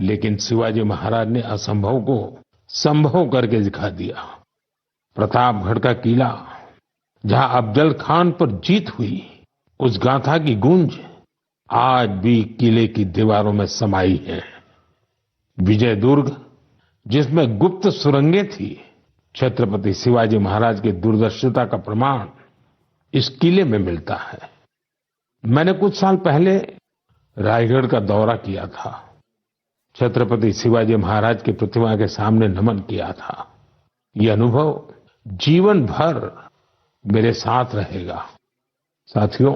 लेकिन शिवाजी महाराज ने असंभव को संभव करके दिखा दिया। प्रतापगढ़ का किला, जहां अफजल खान पर जीत हुई, उस गाथा की गूंज आज भी किले की दीवारों में समाई है। विजय दुर्ग, जिसमें गुप्त सुरंगें थी, छत्रपति शिवाजी महाराज की दूरदर्शिता का प्रमाण इस किले में मिलता है। मैंने कुछ साल पहले रायगढ़ का दौरा किया था। छत्रपति शिवाजी महाराज की प्रतिमा के सामने नमन किया था। ये अनुभव जीवन भर मेरे साथ रहेगा। साथियों,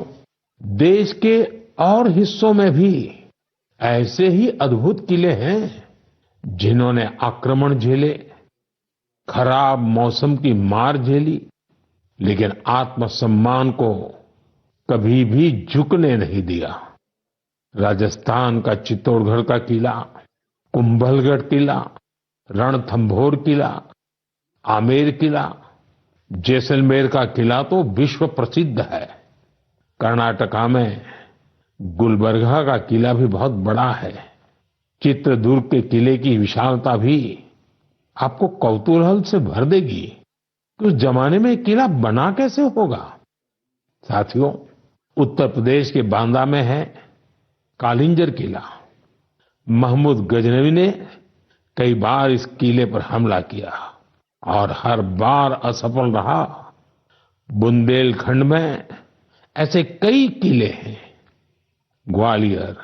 देश के और हिस्सों में भी ऐसे ही अद्भुत किले हैं जिन्होंने आक्रमण झेले, खराब मौसम की मार झेली, लेकिन आत्मसम्मान को कभी भी झुकने नहीं दिया। राजस्थान का चित्तौड़गढ़ का किला, कुंभलगढ़ किला, रणथंभौर किला, आमेर किला, जैसलमेर का किला तो विश्व प्रसिद्ध है। कर्नाटका में गुलबर्गा का किला भी बहुत बड़ा है। चित्रदुर्ग के किले की विशालता भी आपको कौतूहल से भर देगी कि उस जमाने में किला बना कैसे होगा। साथियों, उत्तर प्रदेश के बांदा में है कालिंजर किला। महमूद गजनवी ने कई बार इस किले पर हमला किया और हर बार असफल रहा। बुंदेलखंड में ऐसे कई किले हैं। ग्वालियर,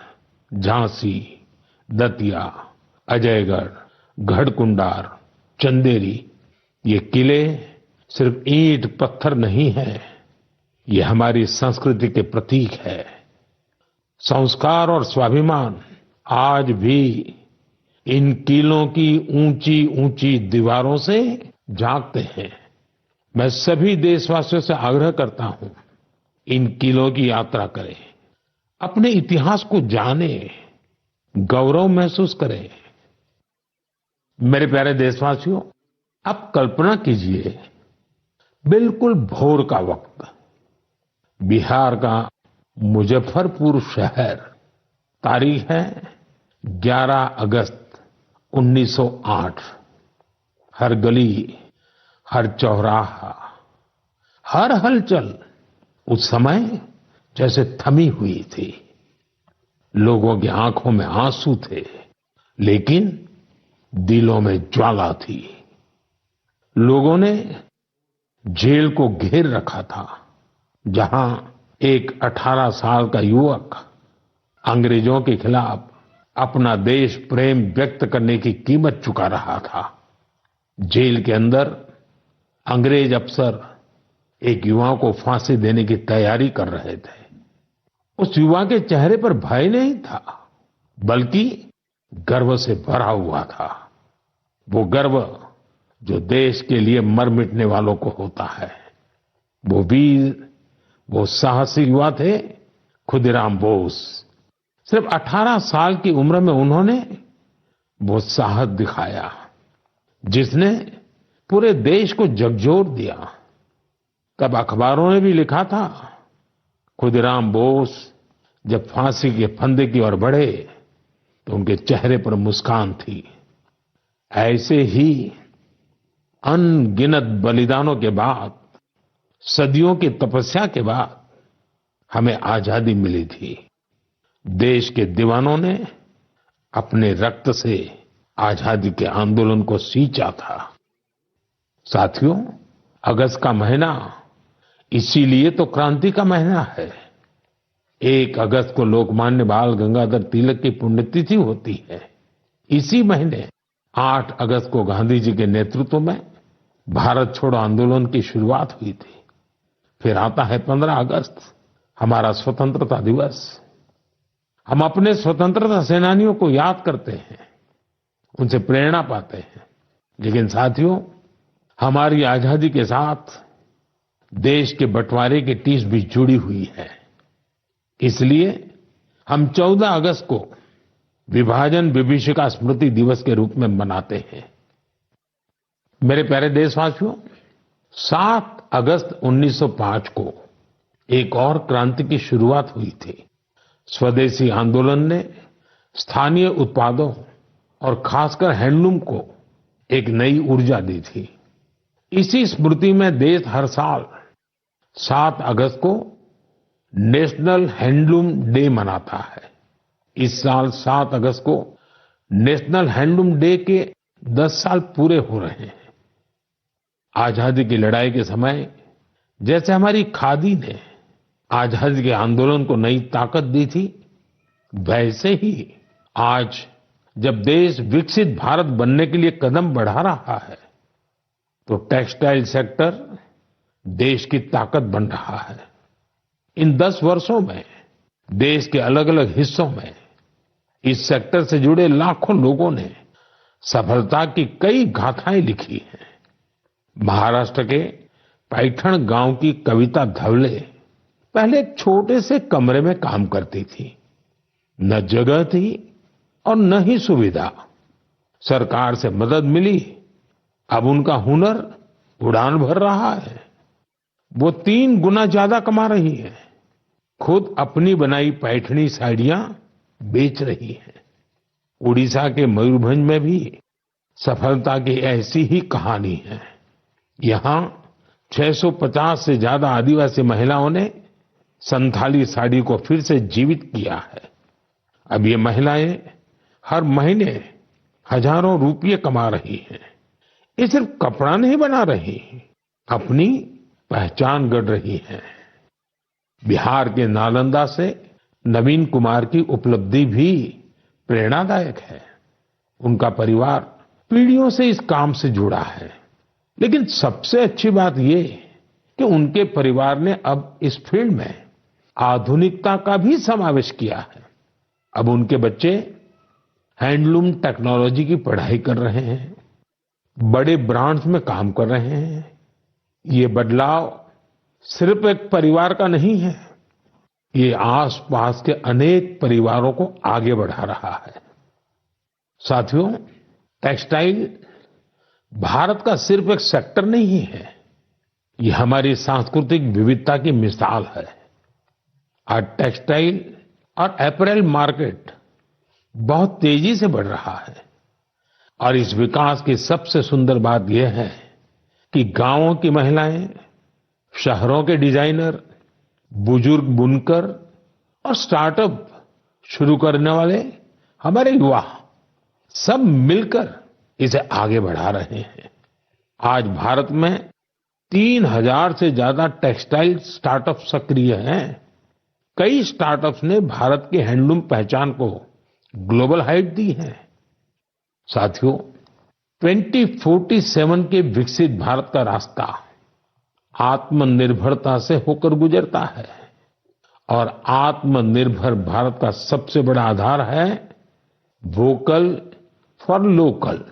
झांसी, दतिया, अजयगढ़, गढ़कुंडार, चंदेरी, ये किले सिर्फ ईंट पत्थर नहीं है, ये हमारी संस्कृति के प्रतीक है। संस्कार और स्वाभिमान आज भी इन किलों की ऊंची ऊंची दीवारों से जागते हैं। मैं सभी देशवासियों से आग्रह करता हूं, इन किलों की यात्रा करें, अपने इतिहास को जानें, गौरव महसूस करें। मेरे प्यारे देशवासियों, आप कल्पना कीजिए, बिल्कुल भोर का वक्त, बिहार का मुजफ्फरपुर शहर, तारीख है 11 अगस्त 1908। हर गली, हर चौराहा, हर हलचल उस समय जैसे थमी हुई थी। लोगों की आंखों में आंसू थे, लेकिन दिलों में ज्वाला थी। लोगों ने जेल को घेर रखा था, जहां एक 18 साल का युवक अंग्रेजों के खिलाफ अपना देश प्रेम व्यक्त करने की कीमत चुका रहा था। जेल के अंदर अंग्रेज अफसर एक युवा को फांसी देने की तैयारी कर रहे थे। उस युवा के चेहरे पर भय नहीं था, बल्कि गर्व से भरा हुआ था। वो गर्व जो देश के लिए मर मिटने वालों को होता है। वो वीर, वो साहसी युवा थे खुदीराम बोस। सिर्फ 18 साल की उम्र में उन्होंने वो साहस दिखाया जिसने पूरे देश को झकझोर दिया। तब अखबारों ने भी लिखा था, खुदीराम बोस जब फांसी के फंदे की ओर बढ़े तो उनके चेहरे पर मुस्कान थी। ऐसे ही अनगिनत बलिदानों के बाद, सदियों की तपस्या के बाद हमें आजादी मिली थी। देश के दीवानों ने अपने रक्त से आजादी के आंदोलन को सींचा था। साथियों, अगस्त का महीना इसीलिए तो क्रांति का महीना है। 1 अगस्त को लोकमान्य बाल गंगाधर तिलक की पुण्यतिथि होती है। इसी महीने 8 अगस्त को गांधी जी के नेतृत्व में भारत छोड़ो आंदोलन की शुरुआत हुई थी। फिर आता है 15 अगस्त, हमारा स्वतंत्रता दिवस। हम अपने स्वतंत्रता सेनानियों को याद करते हैं, उनसे प्रेरणा पाते हैं। लेकिन साथियों, हमारी आजादी के साथ देश के बंटवारे की टीस भी जुड़ी हुई है। इसलिए हम 14 अगस्त को विभाजन विभीषिका स्मृति दिवस के रूप में मनाते हैं। मेरे प्यारे देशवासियों, 7 अगस्त 1905 को एक और क्रांति की शुरुआत हुई थी। स्वदेशी आंदोलन ने स्थानीय उत्पादों और खासकर हैंडलूम को एक नई ऊर्जा दी थी। इसी स्मृति में देश हर साल 7 अगस्त को नेशनल हैंडलूम डे मनाता है। इस साल 7 अगस्त को नेशनल हैंडलूम डे के 10 साल पूरे हो रहे हैं। आजादी की लड़ाई के समय जैसे हमारी खादी ने आजादी के आंदोलन को नई ताकत दी थी, वैसे ही आज जब देश विकसित भारत बनने के लिए कदम बढ़ा रहा है, तो टेक्सटाइल सेक्टर देश की ताकत बन रहा है। इन 10 वर्षों में देश के अलग अलग हिस्सों में इस सेक्टर से जुड़े लाखों लोगों ने सफलता की कई गाथाएं लिखी हैं। महाराष्ट्र के पैठण गांव की कविता धवले पहले एक छोटे से कमरे में काम करती थी। न जगह थी और न ही सुविधा। सरकार से मदद मिली, अब उनका हुनर उड़ान भर रहा है। वो 3 गुना ज्यादा कमा रही है। खुद अपनी बनाई पैठणी साड़ियां बेच रही है। उड़ीसा के मयूरभंज में भी सफलता की ऐसी ही कहानी है। यहाँ 650 से ज्यादा आदिवासी महिलाओं ने संथाली साड़ी को फिर से जीवित किया है। अब ये महिलाएं हर महीने हजारों रुपये कमा रही हैं। ये सिर्फ कपड़ा नहीं बना रही, अपनी पहचान गढ़ रही हैं। बिहार के नालंदा से नवीन कुमार की उपलब्धि भी प्रेरणादायक है। उनका परिवार पीढ़ियों से इस काम से जुड़ा है। लेकिन सबसे अच्छी बात ये कि उनके परिवार ने अब इस फील्ड में आधुनिकता का भी समावेश किया है। अब उनके बच्चे हैंडलूम टेक्नोलॉजी की पढ़ाई कर रहे हैं, बड़े ब्रांड्स में काम कर रहे हैं। ये बदलाव सिर्फ एक परिवार का नहीं है, ये आसपास के अनेक परिवारों को आगे बढ़ा रहा है। साथियों, टेक्सटाइल भारत का सिर्फ एक सेक्टर नहीं है, ये हमारी सांस्कृतिक विविधता की मिसाल है। आज टेक्सटाइल और अपैरेल मार्केट बहुत तेजी से बढ़ रहा है और इस विकास की सबसे सुंदर बात यह है कि गांवों की महिलाएं, शहरों के डिजाइनर, बुजुर्ग बुनकर और स्टार्टअप शुरू करने वाले हमारे युवा सब मिलकर इसे आगे बढ़ा रहे हैं। आज भारत में 3000 से ज्यादा टेक्सटाइल स्टार्टअप सक्रिय हैं। कई स्टार्टअप्स ने भारत की हैंडलूम पहचान को ग्लोबल हाइट दी है। साथियों, 2047 के विकसित भारत का रास्ता आत्मनिर्भरता से होकर गुजरता है और आत्मनिर्भर भारत का सबसे बड़ा आधार है वोकल फॉर लोकल।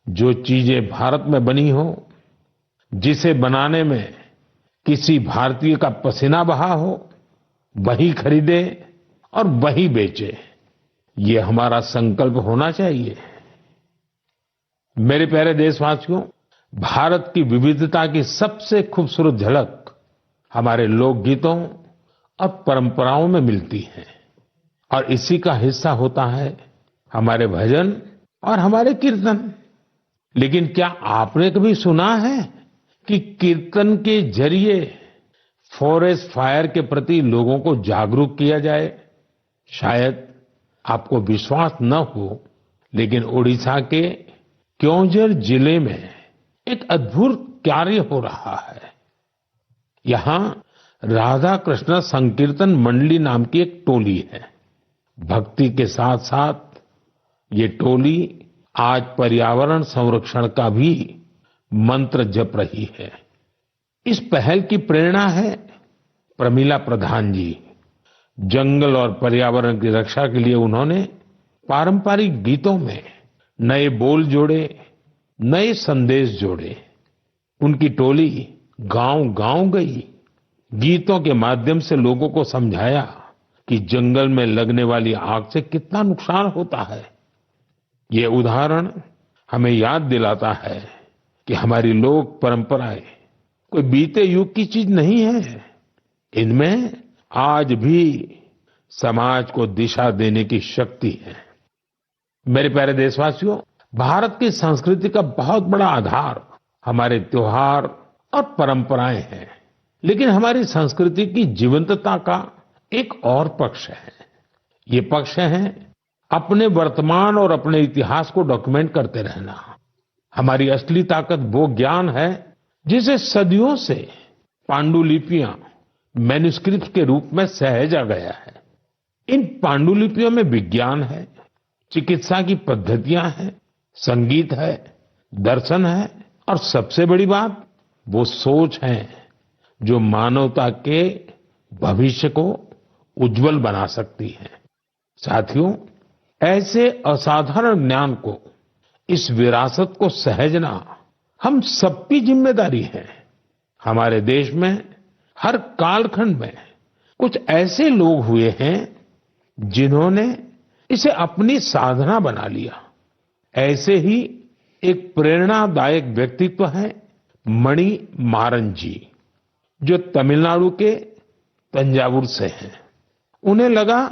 जो चीजें भारत में बनी हो, जिसे बनाने में किसी भारतीय का पसीना बहा हो, वही खरीदे और वही बेचे, ये हमारा संकल्प होना चाहिए। मेरे प्यारे देशवासियों, भारत की विविधता की सबसे खूबसूरत झलक हमारे लोकगीतों और परंपराओं में मिलती है और इसी का हिस्सा होता है हमारे भजन और हमारे कीर्तन। लेकिन क्या आपने कभी सुना है कि कीर्तन के जरिए फॉरेस्ट फायर के प्रति लोगों को जागरूक किया जाए? शायद आपको विश्वास न हो, लेकिन ओडिशा के क्योंझर जिले में एक अद्भुत कार्य हो रहा है। यहाँ राधा कृष्ण संकीर्तन मंडली नाम की एक टोली है। भक्ति के साथ साथ ये टोली आज पर्यावरण संरक्षण का भी मंत्र जप रही है। इस पहल की प्रेरणा है प्रमिला प्रधान जी। जंगल और पर्यावरण की रक्षा के लिए उन्होंने पारंपरिक गीतों में नए बोल जोड़े, नए संदेश जोड़े। उनकी टोली गांव-गांव गई, गीतों के माध्यम से लोगों को समझाया कि जंगल में लगने वाली आग से कितना नुकसान होता है। ये उदाहरण हमें याद दिलाता है कि हमारी लोक परंपराएं कोई बीते युग की चीज नहीं है। इनमें आज भी समाज को दिशा देने की शक्ति है। मेरे प्यारे देशवासियों, भारत की संस्कृति का बहुत बड़ा आधार हमारे त्योहार और परंपराएं हैं। लेकिन हमारी संस्कृति की जीवंतता का एक और पक्ष है। ये पक्ष है अपने वर्तमान और अपने इतिहास को डॉक्यूमेंट करते रहना। हमारी असली ताकत वो ज्ञान है जिसे सदियों से पांडुलिपियां मैन्युस्क्रिप्ट के रूप में सहेजा गया है। इन पांडुलिपियों में विज्ञान है, चिकित्सा की पद्धतियां हैं, संगीत है, दर्शन है और सबसे बड़ी बात वो सोच है जो मानवता के भविष्य को उज्जवल बना सकती है। साथियों, ऐसे असाधारण ज्ञान को, इस विरासत को सहेजना हम सबकी जिम्मेदारी है। हमारे देश में हर कालखंड में कुछ ऐसे लोग हुए हैं जिन्होंने इसे अपनी साधना बना लिया। ऐसे ही एक प्रेरणादायक व्यक्तित्व है मणि मारन जी, जो तमिलनाडु के तंजावुर से हैं। उन्हें लगा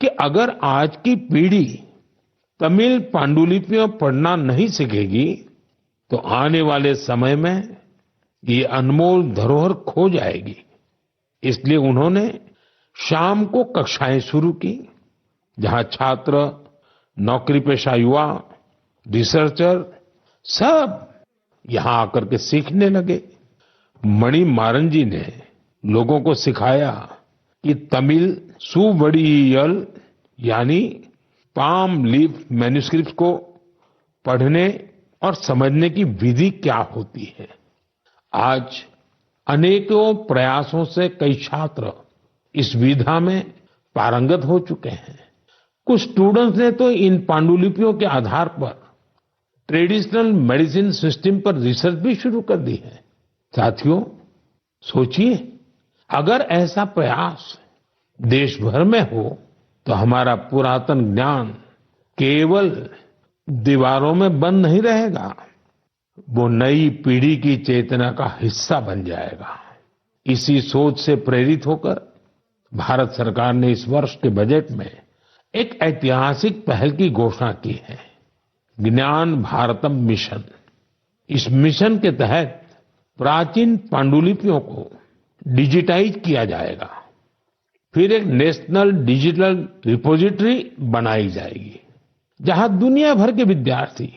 कि अगर आज की पीढ़ी तमिल पांडुलिपियां पढ़ना नहीं सीखेगी तो आने वाले समय में ये अनमोल धरोहर खो जाएगी। इसलिए उन्होंने शाम को कक्षाएं शुरू की, जहां छात्र, नौकरीपेशा युवा, रिसर्चर सब यहां आकर के सीखने लगे। मणि मारन जी ने लोगों को सिखाया कि तमिल सुवड़ियल यानी पाम लीफ मैन्युस्क्रिप्ट को पढ़ने और समझने की विधि क्या होती है। आज अनेकों प्रयासों से कई छात्र इस विधा में पारंगत हो चुके हैं। कुछ स्टूडेंट्स ने तो इन पांडुलिपियों के आधार पर ट्रेडिशनल मेडिसिन सिस्टम पर रिसर्च भी शुरू कर दी है। साथियों, सोचिए, अगर ऐसा प्रयास देश भर में हो तो हमारा पुरातन ज्ञान केवल दीवारों में बंद नहीं रहेगा, वो नई पीढ़ी की चेतना का हिस्सा बन जाएगा। इसी सोच से प्रेरित होकर भारत सरकार ने इस वर्ष के बजट में एक ऐतिहासिक पहल की घोषणा की है, ज्ञान भारतम मिशन। इस मिशन के तहत प्राचीन पांडुलिपियों को डिजिटाइज किया जाएगा। फिर एक नेशनल डिजिटल रिपोजिटरी बनाई जाएगी, जहां दुनिया भर के विद्यार्थी,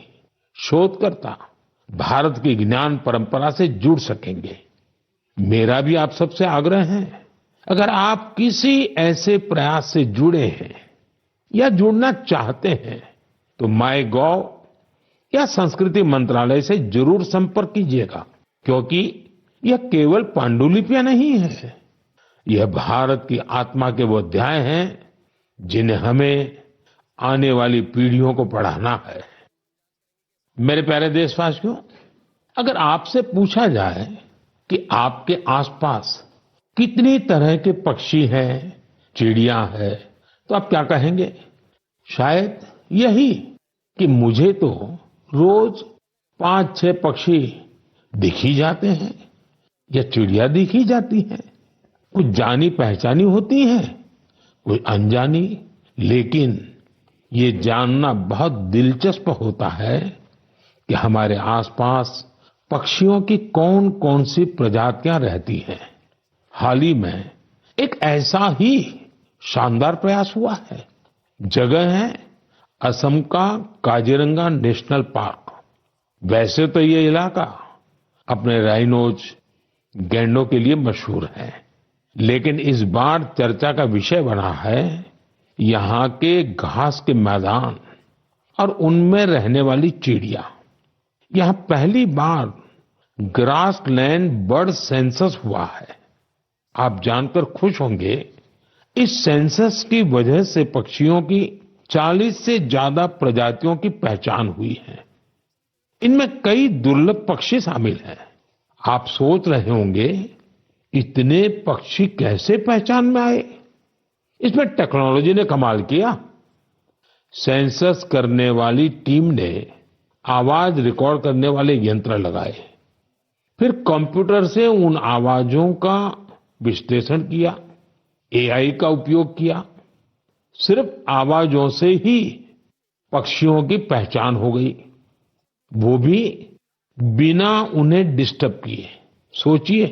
शोधकर्ता भारत की ज्ञान परंपरा से जुड़ सकेंगे। मेरा भी आप सबसे आग्रह है, अगर आप किसी ऐसे प्रयास से जुड़े हैं या जुड़ना चाहते हैं तो माईगॉव या संस्कृति मंत्रालय से जरूर संपर्क कीजिएगा, क्योंकि यह केवल पांडुलिपियां नहीं है, यह भारत की आत्मा के वो अध्याय हैं जिन्हें हमें आने वाली पीढ़ियों को पढ़ाना है। मेरे प्यारे देशवासियों, अगर आपसे पूछा जाए कि आपके आसपास कितनी तरह के पक्षी हैं, चिड़िया है, तो आप क्या कहेंगे? शायद यही कि मुझे तो रोज 5-6 पक्षी दिख ही जाते हैं या चिड़िया दिख ही जाती हैं। कुछ जानी पहचानी होती हैं, कोई अनजानी, लेकिन ये जानना बहुत दिलचस्प होता है कि हमारे आसपास पक्षियों की कौन कौन सी प्रजातियां रहती हैं। हाल ही में एक ऐसा ही शानदार प्रयास हुआ है। जगह है असम का काजीरंगा नेशनल पार्क। वैसे तो ये इलाका अपने राइनोज, गैंडों के लिए मशहूर है, लेकिन इस बार चर्चा का विषय बना है यहाँ के घास के मैदान और उनमें रहने वाली चिड़िया। यहाँ पहली बार ग्रासलैंड बर्ड सेंसस हुआ है। आप जानकर खुश होंगे, इस सेंसस की वजह से पक्षियों की 40 से ज्यादा प्रजातियों की पहचान हुई है। इनमें कई दुर्लभ पक्षी शामिल हैं। आप सोच रहे होंगे, इतने पक्षी कैसे पहचान में आए? इसमें टेक्नोलॉजी ने कमाल किया। सेंसस करने वाली टीम ने आवाज रिकॉर्ड करने वाले यंत्र लगाए, फिर कंप्यूटर से उन आवाजों का विश्लेषण किया, एआई का उपयोग किया। सिर्फ आवाजों से ही पक्षियों की पहचान हो गई, वो भी बिना उन्हें डिस्टर्ब किए। सोचिए,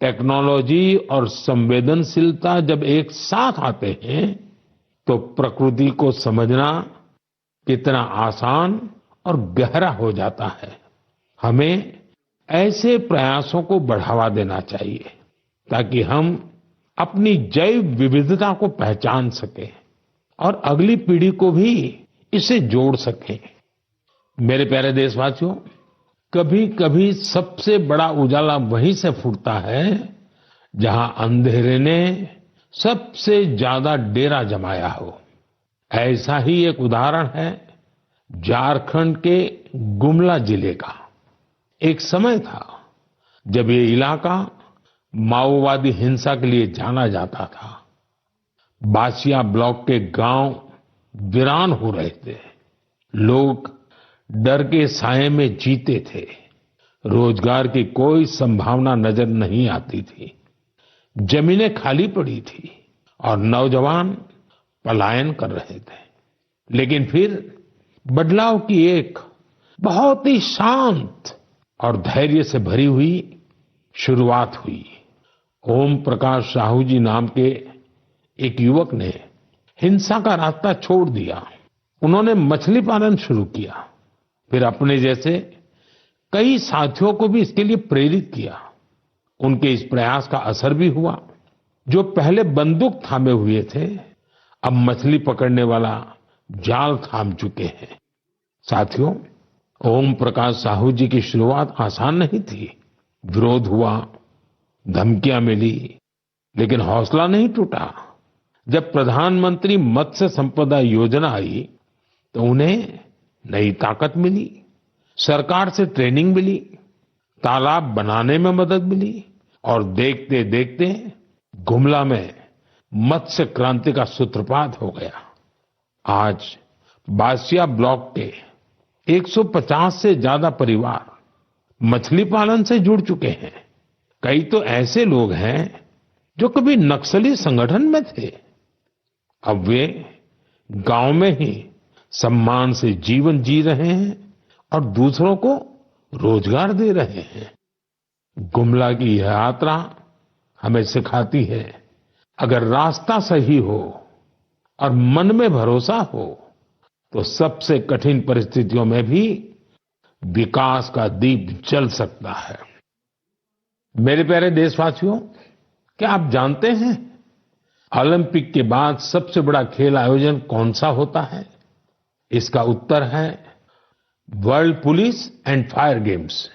टेक्नोलॉजी और संवेदनशीलता जब एक साथ आते हैं तो प्रकृति को समझना कितना आसान और गहरा हो जाता है। हमें ऐसे प्रयासों को बढ़ावा देना चाहिए ताकि हम अपनी जैव विविधता को पहचान सकें और अगली पीढ़ी को भी इसे जोड़ सकें। मेरे प्यारे देशवासियों, कभी कभी सबसे बड़ा उजाला वहीं से फूटता है जहां अंधेरे ने सबसे ज्यादा डेरा जमाया हो। ऐसा ही एक उदाहरण है झारखंड के गुमला जिले का। एक समय था जब ये इलाका माओवादी हिंसा के लिए जाना जाता था। बासिया ब्लॉक के गांव वीरान हो रहे थे। लोग डर के साए में जीते थे। रोजगार की कोई संभावना नजर नहीं आती थी। जमीनें खाली पड़ी थी और नौजवान पलायन कर रहे थे। लेकिन फिर बदलाव की एक बहुत ही शांत और धैर्य से भरी हुई शुरुआत हुई। ओम प्रकाश साहू जी नाम के एक युवक ने हिंसा का रास्ता छोड़ दिया। उन्होंने मछली पालन शुरू किया। फिर अपने जैसे कई साथियों को भी इसके लिए प्रेरित किया। उनके इस प्रयास का असर भी हुआ। जो पहले बंदूक थामे हुए थे, अब मछली पकड़ने वाला जाल थाम चुके हैं। साथियों, ओम प्रकाश साहू जी की शुरुआत आसान नहीं थी। विरोध हुआ, धमकियां मिली, लेकिन हौसला नहीं टूटा। जब प्रधानमंत्री मत्स्य संपदा योजना आई तो उन्हें नई ताकत मिली। सरकार से ट्रेनिंग मिली, तालाब बनाने में मदद मिली और देखते देखते गुमला में मत्स्य क्रांति का सूत्रपात हो गया। आज बासिया ब्लॉक के 150 से ज्यादा परिवार मछली पालन से जुड़ चुके हैं। कई तो ऐसे लोग हैं जो कभी नक्सली संगठन में थे। अब वे गांव में ही सम्मान से जीवन जी रहे हैं और दूसरों को रोजगार दे रहे हैं। गुमला की यह यात्रा हमें सिखाती है, अगर रास्ता सही हो और मन में भरोसा हो तो सबसे कठिन परिस्थितियों में भी विकास का दीप जल सकता है। मेरे प्यारे देशवासियों, क्या आप जानते हैं ओलंपिक के बाद सबसे बड़ा खेल आयोजन कौन सा होता है? इसका उत्तर है world police and fire games.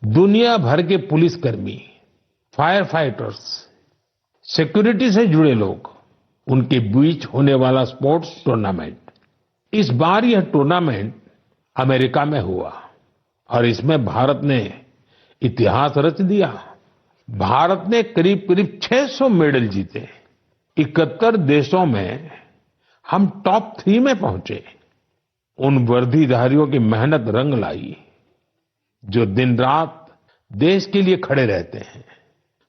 दुनिया भर के पुलिसकर्मी, फायर फाइटर्स, सिक्योरिटी से जुड़े लोग, उनके बीच होने वाला स्पोर्ट्स टूर्नामेंट। इस बार यह टूर्नामेंट अमेरिका में हुआ और इसमें भारत ने इतिहास रच दिया। भारत ने करीब करीब 600 मेडल जीते। 71 देशों में हम टॉप 3 में पहुंचे। उन वर्दीधारियों की मेहनत रंग लाई जो दिन रात देश के लिए खड़े रहते हैं।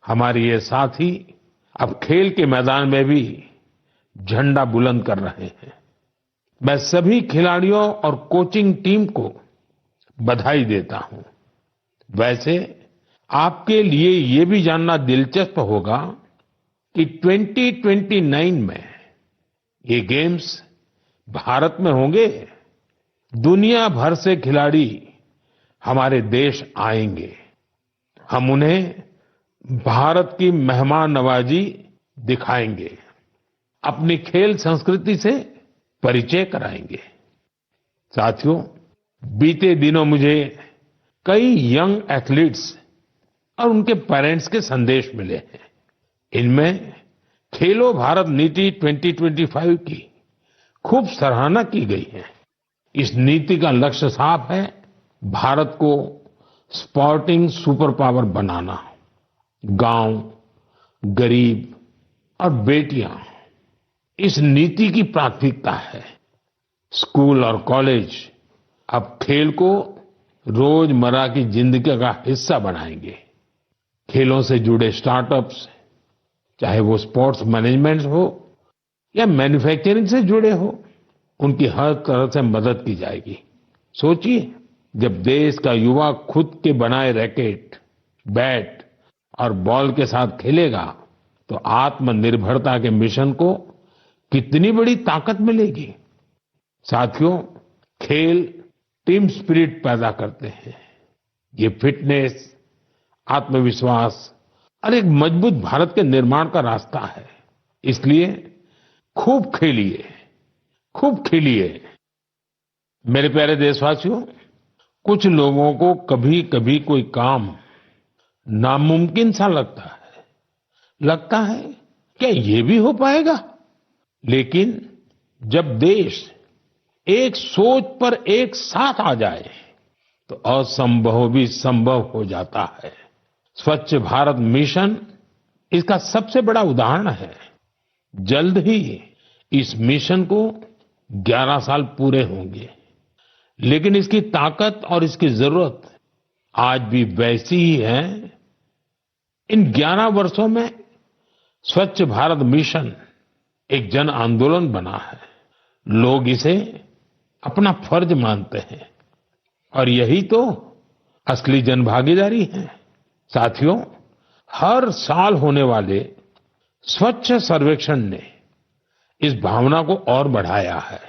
हमारे ये साथी अब खेल के मैदान में भी झंडा बुलंद कर रहे हैं। मैं सभी खिलाड़ियों और कोचिंग टीम को बधाई देता हूं। वैसे आपके लिए ये भी जानना दिलचस्प होगा कि 2029 में ये गेम्स भारत में होंगे। दुनिया भर से खिलाड़ी हमारे देश आएंगे। हम उन्हें भारत की मेहमान नवाजी दिखाएंगे, अपनी खेल संस्कृति से परिचय कराएंगे। साथियों, बीते दिनों मुझे कई यंग एथलीट्स और उनके पेरेंट्स के संदेश मिले हैं। इनमें खेलो भारत नीति 2025 की खूब सराहना की गई है। इस नीति का लक्ष्य साफ है, भारत को स्पोर्टिंग सुपर पावर बनाना। गांव, गरीब और बेटियां इस नीति की प्राथमिकता है। स्कूल और कॉलेज अब खेल को रोजमर्रा की जिंदगी का हिस्सा बनाएंगे। खेलों से जुड़े स्टार्टअप्स, चाहे वो स्पोर्ट्स मैनेजमेंट हो या मैन्युफैक्चरिंग से जुड़े हो, उनकी हर तरह से मदद की जाएगी। सोचिए, जब देश का युवा खुद के बनाए रैकेट, बैट और बॉल के साथ खेलेगा तो आत्मनिर्भरता के मिशन को कितनी बड़ी ताकत मिलेगी। साथियों, खेल टीम स्पिरिट पैदा करते हैं। ये फिटनेस, आत्मविश्वास और एक मजबूत भारत के निर्माण का रास्ता है। इसलिए खूब खेलिए, खूब खिलिए। मेरे प्यारे देशवासियों, कुछ लोगों को कभी-कभी कोई काम नामुमकिन सा लगता है। लगता है क्या ये भी हो पाएगा? लेकिन जब देश एक सोच पर एक साथ आ जाए तो असंभव भी संभव हो जाता है। स्वच्छ भारत मिशन इसका सबसे बड़ा उदाहरण है। जल्द ही इस मिशन को 11 साल पूरे होंगे, लेकिन इसकी ताकत और इसकी जरूरत आज भी वैसी ही है। इन 11 वर्षों में स्वच्छ भारत मिशन एक जन आंदोलन बना है। लोग इसे अपना फर्ज मानते हैं और यही तो असली जनभागीदारी है। साथियों, हर साल होने वाले स्वच्छ सर्वेक्षण ने इस भावना को और बढ़ाया है।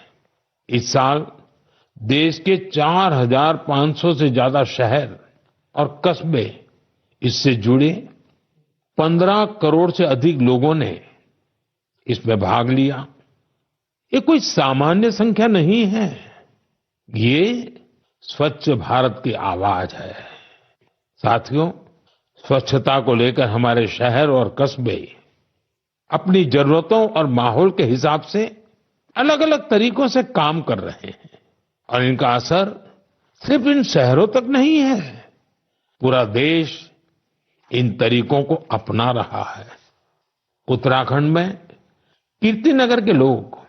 इस साल देश के 4,500 से ज्यादा शहर और कस्बे इससे जुड़े 15 करोड़ से अधिक लोगों ने इसमें भाग लिया। ये कोई सामान्य संख्या नहीं है, ये स्वच्छ भारत की आवाज है। साथियों, स्वच्छता को लेकर हमारे शहर और कस्बे अपनी जरूरतों और माहौल के हिसाब से अलग-अलग तरीकों से काम कर रहे हैं और इनका असर सिर्फ इन शहरों तक नहीं है, पूरा देश इन तरीकों को अपना रहा है। उत्तराखंड में कीर्तिनगर के लोग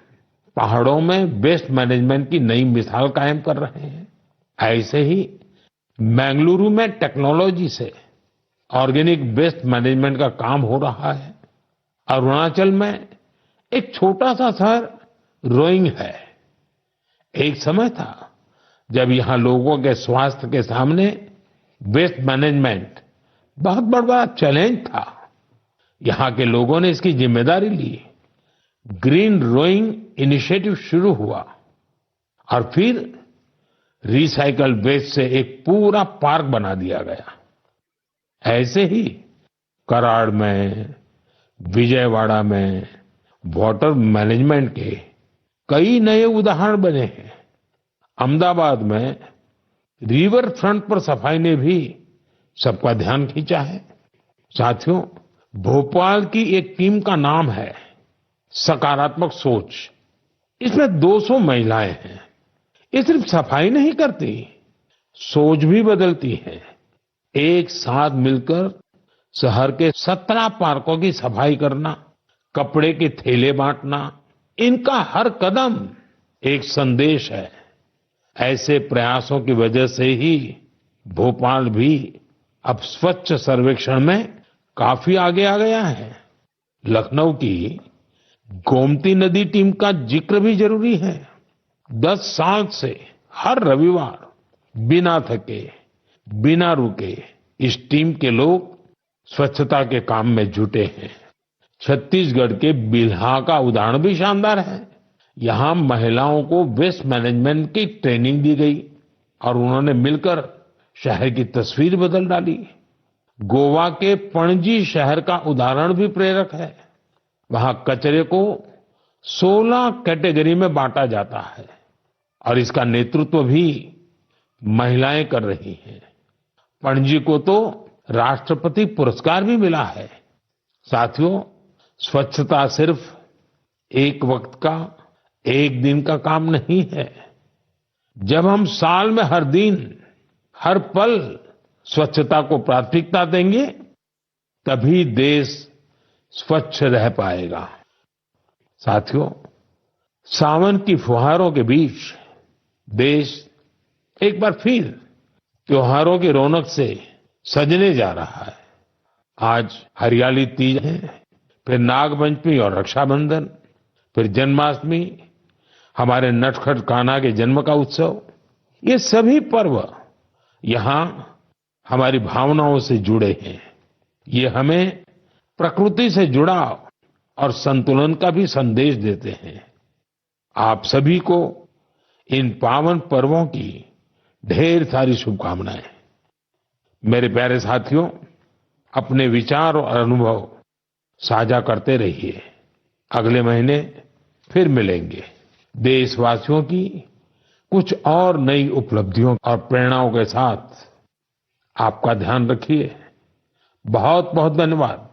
पहाड़ों में वेस्ट मैनेजमेंट की नई मिसाल कायम कर रहे हैं। ऐसे ही बेंगलुरु में टेक्नोलॉजी से ऑर्गेनिक वेस्ट मैनेजमेंट का काम हो रहा है। अरुणाचल में एक छोटा सा शहर रोइंग है। एक समय था जब यहाँ लोगों के स्वास्थ्य के सामने वेस्ट मैनेजमेंट बहुत बड़ा चैलेंज था। यहाँ के लोगों ने इसकी जिम्मेदारी ली। ग्रीन रोइंग इनिशिएटिव शुरू हुआ और फिर रिसाइकल वेस्ट से एक पूरा पार्क बना दिया गया। ऐसे ही कराड़ में, विजयवाड़ा में वाटर मैनेजमेंट के कई नए उदाहरण बने हैं। अहमदाबाद में रिवर फ्रंट पर सफाई ने भी सबका ध्यान खींचा है। साथियों, भोपाल की एक टीम का नाम है सकारात्मक सोच। इसमें 200 महिलाएं हैं। ये सिर्फ सफाई नहीं करती, सोच भी बदलती हैं। एक साथ मिलकर शहर के 17 पार्कों की सफाई करना, कपड़े के थैले बांटना, इनका हर कदम एक संदेश है। ऐसे प्रयासों की वजह से ही भोपाल भी अब स्वच्छ सर्वेक्षण में काफी आगे आ गया है। लखनऊ की गोमती नदी टीम का जिक्र भी जरूरी है। 10 साल से हर रविवार बिना थके, बिना रुके इस टीम के लोग स्वच्छता के काम में जुटे हैं। छत्तीसगढ़ के बिल्हा का उदाहरण भी शानदार है। यहाँ महिलाओं को वेस्ट मैनेजमेंट की ट्रेनिंग दी गई और उन्होंने मिलकर शहर की तस्वीर बदल डाली। गोवा के पणजी शहर का उदाहरण भी प्रेरक है। वहाँ कचरे को 16 कैटेगरी में बांटा जाता है और इसका नेतृत्व भी महिलाएं कर रही हैं। पणजी को तो राष्ट्रपति पुरस्कार भी मिला है। साथियों, स्वच्छता सिर्फ एक वक्त का, एक दिन का काम नहीं है। जब हम साल में हर दिन, हर पल स्वच्छता को प्राथमिकता देंगे, तभी देश स्वच्छ रह पाएगा। साथियों, सावन की फुहारों के बीच देश एक बार फिर त्योहारों की रौनक से सजने जा रहा है। आज हरियाली तीज है, फिर नागपंचमी और रक्षाबंधन, फिर जन्माष्टमी। हमारे नटखट कान्हा के जन्म का उत्सव, ये सभी पर्व यहाँ हमारी भावनाओं से जुड़े हैं। ये हमें प्रकृति से जुड़ाव और संतुलन का भी संदेश देते हैं। आप सभी को इन पावन पर्वों की ढेर सारी शुभकामनाएं। मेरे प्यारे साथियों, अपने विचार और अनुभव साझा करते रहिए। अगले महीने फिर मिलेंगे। देशवासियों की कुछ और नई उपलब्धियों और प्रेरणाओं के साथ आपका ध्यान रखिए। बहुत बहुत धन्यवाद।